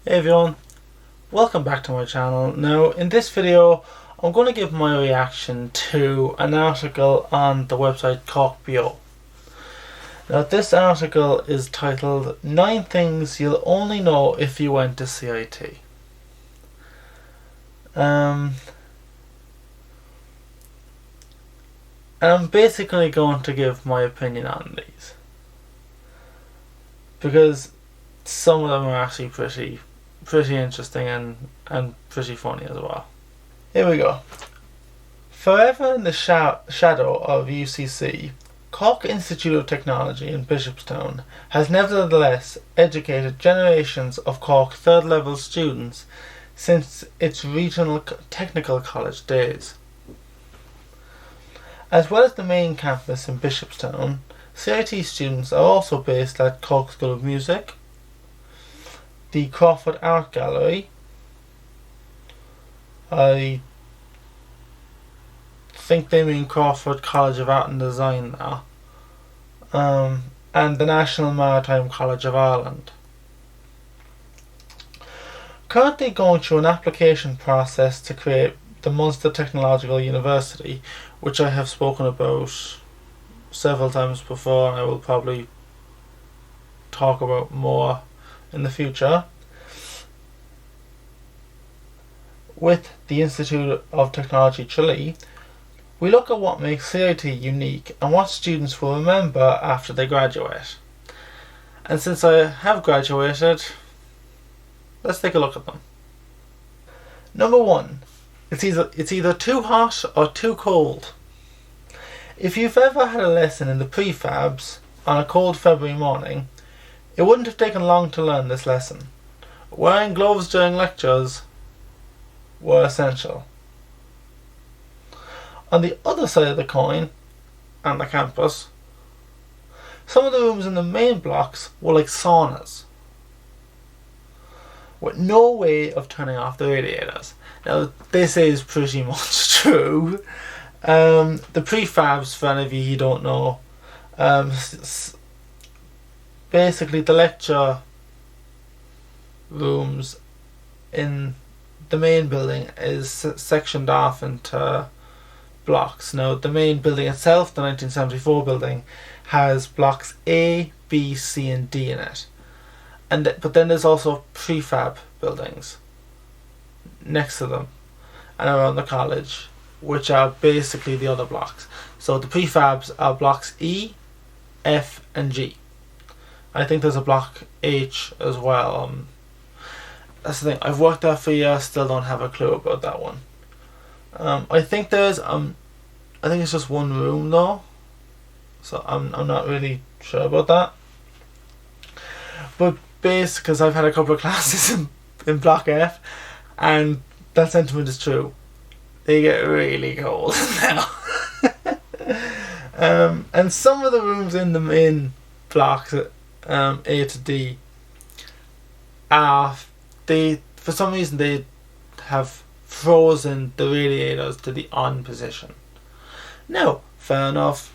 Hey everyone, welcome back to my channel. Now in this video I'm going to give my reaction to an article on the website Cork.bio. Now this article is titled 9 Things You'll Only Know If You Went to CIT. And I'm basically going to give my opinion on these, because some of them are actually pretty interesting and pretty funny as well. Here we go. Forever in the shadow of UCC, Cork Institute of Technology in Bishopstown has nevertheless educated generations of Cork third level students since its regional technical college days. As well as the main campus in Bishopstown, CIT students are also based at Cork School of Music, the Crawford Art Gallery, I think they mean Crawford College of Art and Design now, and the National Maritime College of Ireland. Currently going through an application process to create the Munster Technological University, which I have spoken about several times before and I will probably talk about more in the future. With the Institute of Technology Tralee, we look at what makes CIT unique and what students will remember after they graduate. And since I have graduated, let's take a look at them. Number 1. It's either too hot or too cold. If you've ever had a lesson in the prefabs on a cold February morning, it wouldn't have taken long to learn this lesson. Wearing gloves during lectures were essential. On the other side of the coin, on the campus, some of the rooms in the main blocks were like saunas, with no way of turning off the radiators. Now this is pretty much true. The prefabs, for any of you who don't know, basically the lecture rooms in the main building is sectioned off into blocks. Now the main building itself, the 1974 building, has blocks A, B, C and D in it. But then there's also prefab buildings next to them and around the college, which are basically the other blocks. So the prefabs are blocks E, F and G. I think there's a block H as well. That's the thing, I've worked there for years, still don't have a clue about that one. I think there's I think it's just one room though, so I'm not really sure about that. But basically, because I've had a couple of classes in block F, and that sentiment is true. They get really cold now. And some of the rooms in the main blocks, A to D, for some reason they have frozen the radiators to the on position. Now, fair enough,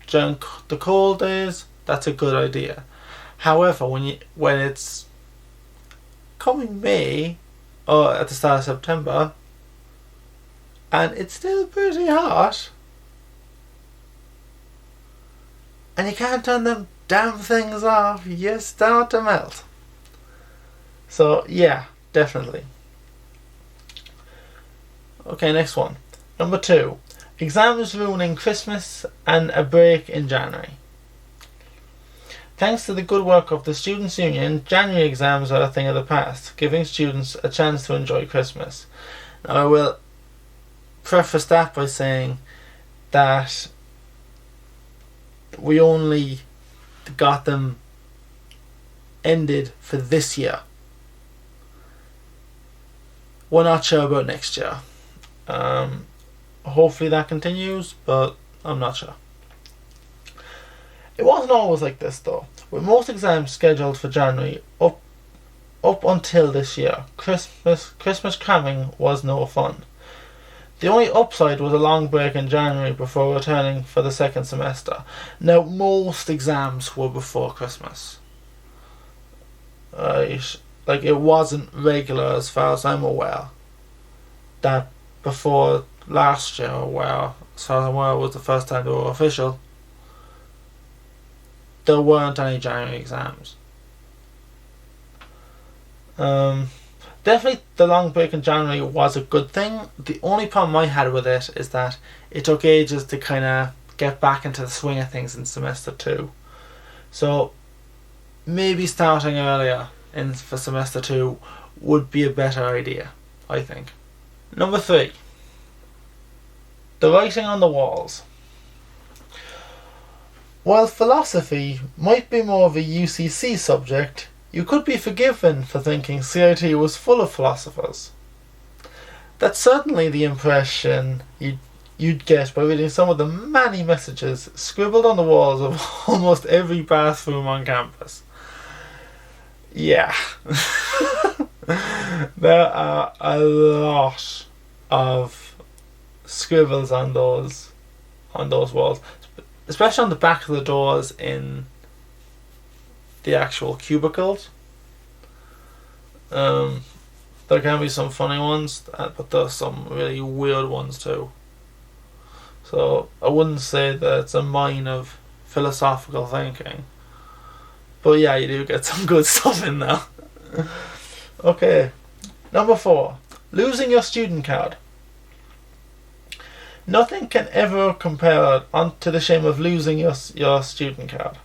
during the cold days, that's a good idea. However, when it's coming May or at the start of September and it's still pretty hot and you can't turn them damn things off, you start to melt. So yeah, definitely. Okay, next one. Number 2. Exams ruining Christmas and a break in January. Thanks to the good work of the Students' Union, January exams are a thing of the past, giving students a chance to enjoy Christmas. Now I will preface that by saying that we only got them ended for this year. We're not sure about next year. Hopefully that continues, but I'm not sure. It wasn't always like this though, with most exams scheduled for January up until this year. Christmas cramming was no fun. The only upside was a long break in January before returning for the second semester. Now most exams were before Christmas. Right. like it wasn't regular as far as I'm aware. That before last year, where as far as I'm aware was the first time they were official, there weren't any January exams. Definitely the long break in January was a good thing. The only problem I had with it is that it took ages to kind of get back into the swing of things in semester 2. So maybe starting earlier for semester 2 would be a better idea, I think. Number 3. The writing on the walls. While philosophy might be more of a UCC subject, you could be forgiven for thinking CIT was full of philosophers. That's certainly the impression you'd get by reading some of the many messages scribbled on the walls of almost every bathroom on campus. Yeah. There are a lot of scribbles on those walls, especially on the back of the doors in the actual cubicles. There can be some funny ones, but there's some really weird ones too. So I wouldn't say that it's a mine of philosophical thinking, but yeah, you do get some good stuff in there. Okay, number 4, losing your student card. Nothing can ever compare to the shame of losing your student card.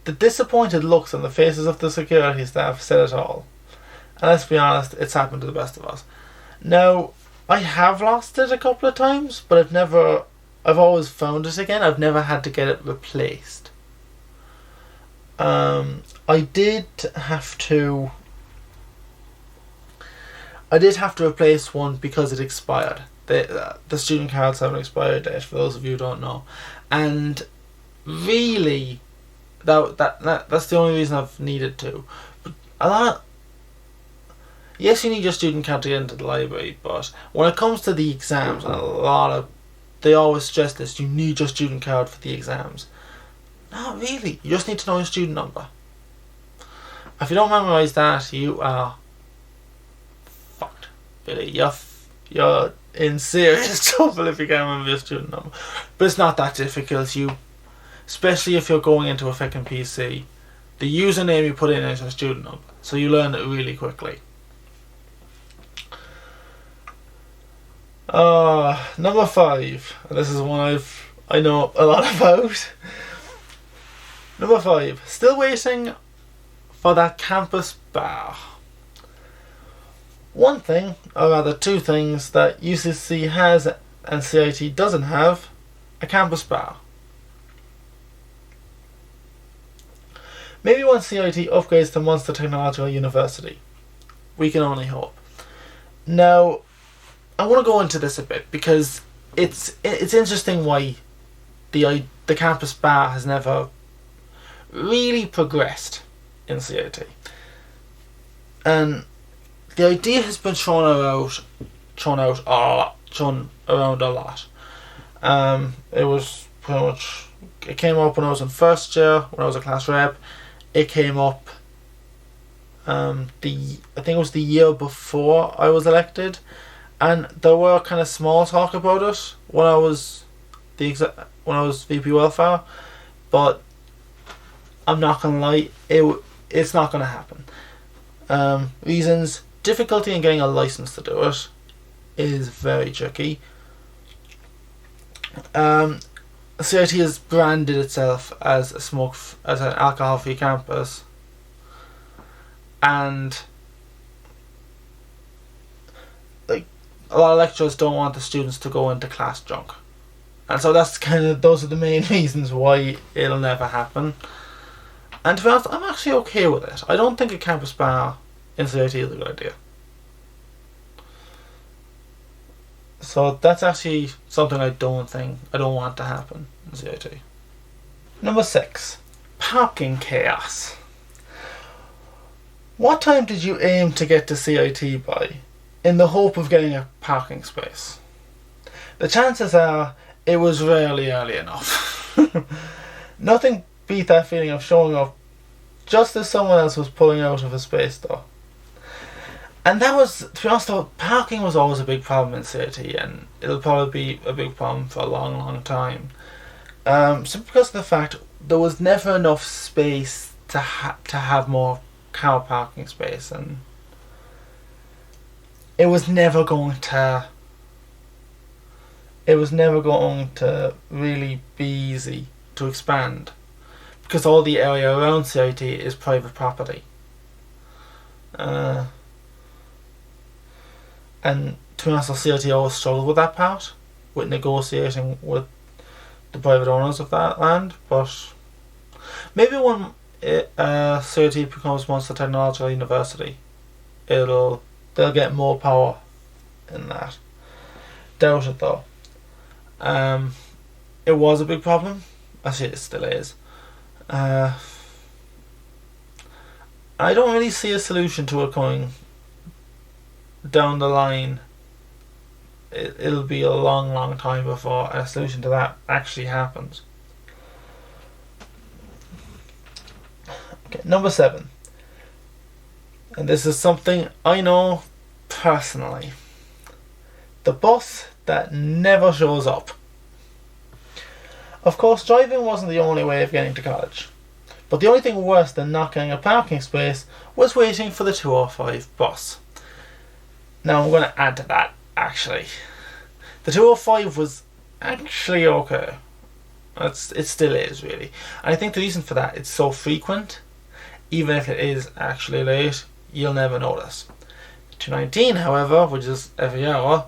The disappointed looks on the faces of the security staff said it all. And let's be honest, it's happened to the best of us. Now, I have lost it a couple of times, but I've always found it again. I've never had to get it replaced. I did have to replace one because it expired. The student cards have an expiry date, for those of you who don't know. And really, that's the only reason I've needed to. But yes, you need your student card to get into the library, but when it comes to the exams, they always stress this: you need your student card for the exams. Not really. You just need to know your student number. If you don't memorise that, you are fucked. Really, you're in serious trouble if you can't remember your student number. But it's not that difficult. Especially if you're going into a fucking PC, the username you put in is your student number, so you learn it really quickly. Number 5, and this is one I know a lot about. Number 5, still waiting for that campus bar. One thing, or rather 2 things, that UCC has and CIT doesn't have: a campus bar. Maybe when CIT upgrades to Munster Technological University. We can only hope. Now, I want to go into this a bit because it's interesting why the campus bar has never really progressed in CIT. And the idea has been thrown around a lot. It was pretty much, it came up when I was in first year, when I was a class rep. It came up I think it was the year before I was elected, and there were kind of small talk about it when I was VP Welfare, but I'm not gonna lie, it's not gonna happen. Reasons: difficulty in getting a license to do it is very tricky. CIT has branded itself as as an alcohol-free campus, and like a lot of lecturers don't want the students to go into class drunk, and so those are the main reasons why it'll never happen. And to be honest, I'm actually okay with it. I don't think a campus bar in CIT is a good idea. So that's actually something I don't want to happen in CIT. Number 6, parking chaos. What time did you aim to get to CIT by, in the hope of getting a parking space? The chances are it was rarely early enough. Nothing beat that feeling of showing up just as someone else was pulling out of a space though. And that was, to be honest though, parking was always a big problem in CIT, and it'll probably be a big problem for a long, long time. Simply because of the fact there was never enough space to have more car parking space, and it was never going to really be easy to expand, because all the area around CIT is private property. And to be honest, the CIT always struggled with that part, with negotiating with the private owners of that land. But maybe when CIT becomes Munster Technological University, they'll get more power in that. Doubt it though. It was a big problem. Actually, it still is. I don't really see a solution to it coming down the line. It'll be a long, long time before a solution to that actually happens. Okay, number 7. And this is something I know personally. The bus that never shows up. Of course, driving wasn't the only way of getting to college. But the only thing worse than not getting a parking space was waiting for the 205 bus. Now I'm going to add to that, actually. The 205 was actually okay. It still is, really. And I think the reason for that, it's so frequent. Even if it is actually late, you'll never notice. 219, however, which is every hour,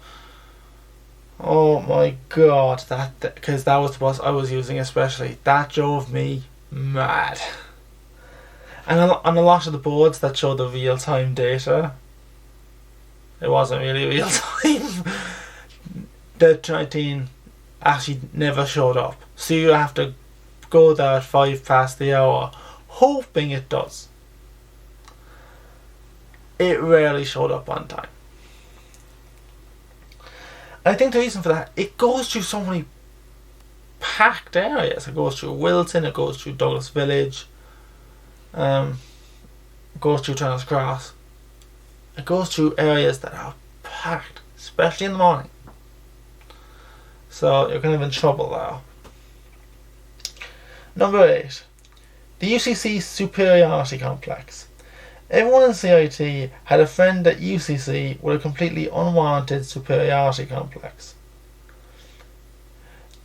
oh my god, because that was the bus I was using especially, that drove me mad. And on a lot of the boards that show the real-time data, it wasn't really real time. The 219 actually never showed up, so you have to go there at 5 past the hour, hoping it does. It rarely showed up on time. I think the reason for that, it goes through so many packed areas. It goes through Wilton, it goes through Douglas Village, it goes through Turner's Cross. It goes through areas that are packed, especially in the morning. So you're kind of in trouble there. Number 8. The UCC superiority complex. Everyone in CIT had a friend at UCC with a completely unwarranted superiority complex.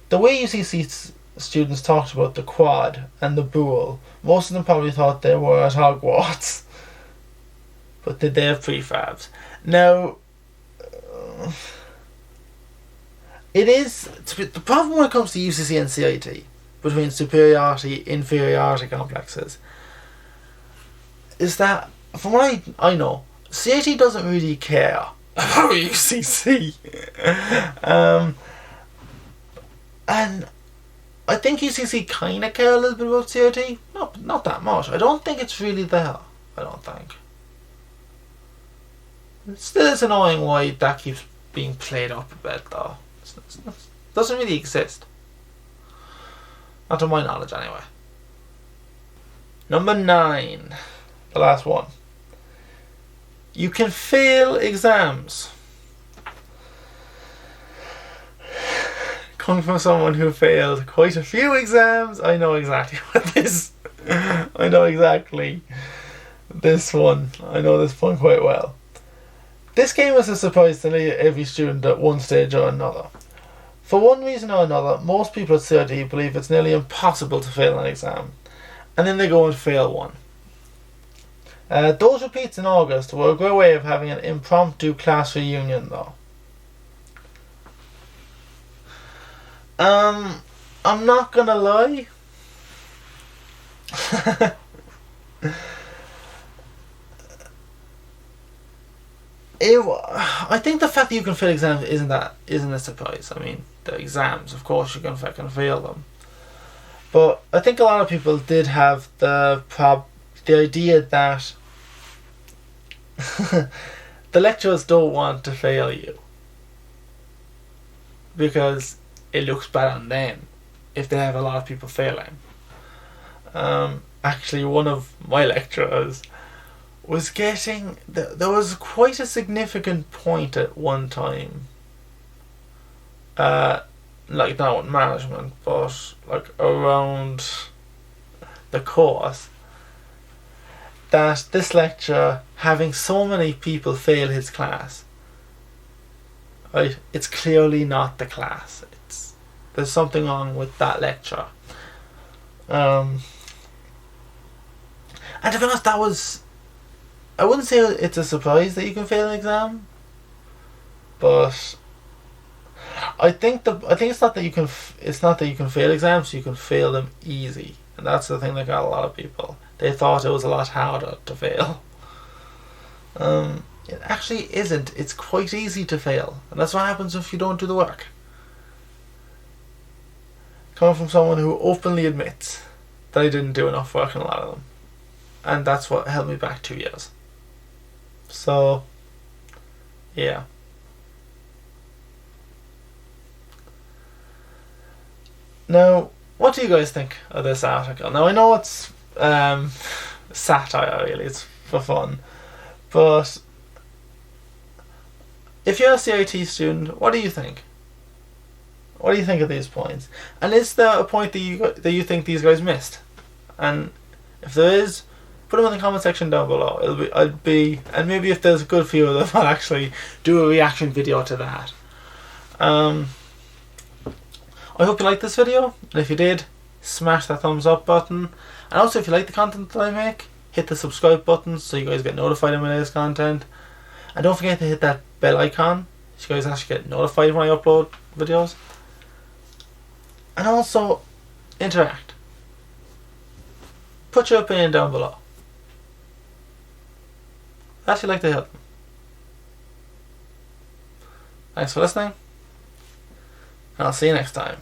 The way UCC students talked about the quad and the bool, most of them probably thought they were at Hogwarts. But did they have prefabs? Now, it is the problem when it comes to UCC and CIT, between superiority inferiority complexes, is that from what I know, CIT doesn't really care about UCC. And I think UCC kind of care a little bit about CIT. Not that much. I don't think it's really there. I don't think. It still is annoying why that keeps being played up a bit though. It doesn't really exist. Not to my knowledge anyway. Number 9. The last one. You can fail exams. Coming from someone who failed quite a few exams, I know exactly what this... I know exactly this one. I know this one quite well. This came as a surprise to nearly every student at one stage or another. For one reason or another, most people at CIT believe it's nearly impossible to fail an exam, and then they go and fail one. Those repeats in August were a great way of having an impromptu class reunion though. I'm not gonna lie. I think the fact that you can fail exams isn't a surprise. I mean, the exams, of course, you can fucking fail them. But I think a lot of people did have the idea that the lecturers don't want to fail you because it looks bad on them if they have a lot of people failing. Actually, one of my lecturers was getting... There was quite a significant point at one time. Like, not with management, but like around the course, that this lecturer, having so many people fail his class, right, it's clearly not the class. There's something wrong with that lecture. And to be honest, that was... I wouldn't say it's a surprise that you can fail an exam, but I think it's not that you can fail exams. You can fail them easy, and that's the thing that got a lot of people. They thought it was a lot harder to fail. It actually isn't. It's quite easy to fail, and that's what happens if you don't do the work. Coming from someone who openly admits that I didn't do enough work in a lot of them, and that's what held me back 2 years. So, yeah. Now, what do you guys think of this article? Now, I know it's satire, really, it's for fun, but if you're a CIT student, what do you think? What do you think of these points? And is there a point that you think these guys missed? And if there is, put them in the comment section down below. And maybe if there's a good few of them, I'll actually do a reaction video to that. I hope you liked this video, and if you did, smash that thumbs up button. And also, if you like the content that I make, hit the subscribe button so you guys get notified of my latest content. And don't forget to hit that bell icon so you guys actually get notified when I upload videos. And also, interact. Put your opinion down below. I'd actually like to help. Thanks for listening, and I'll see you next time.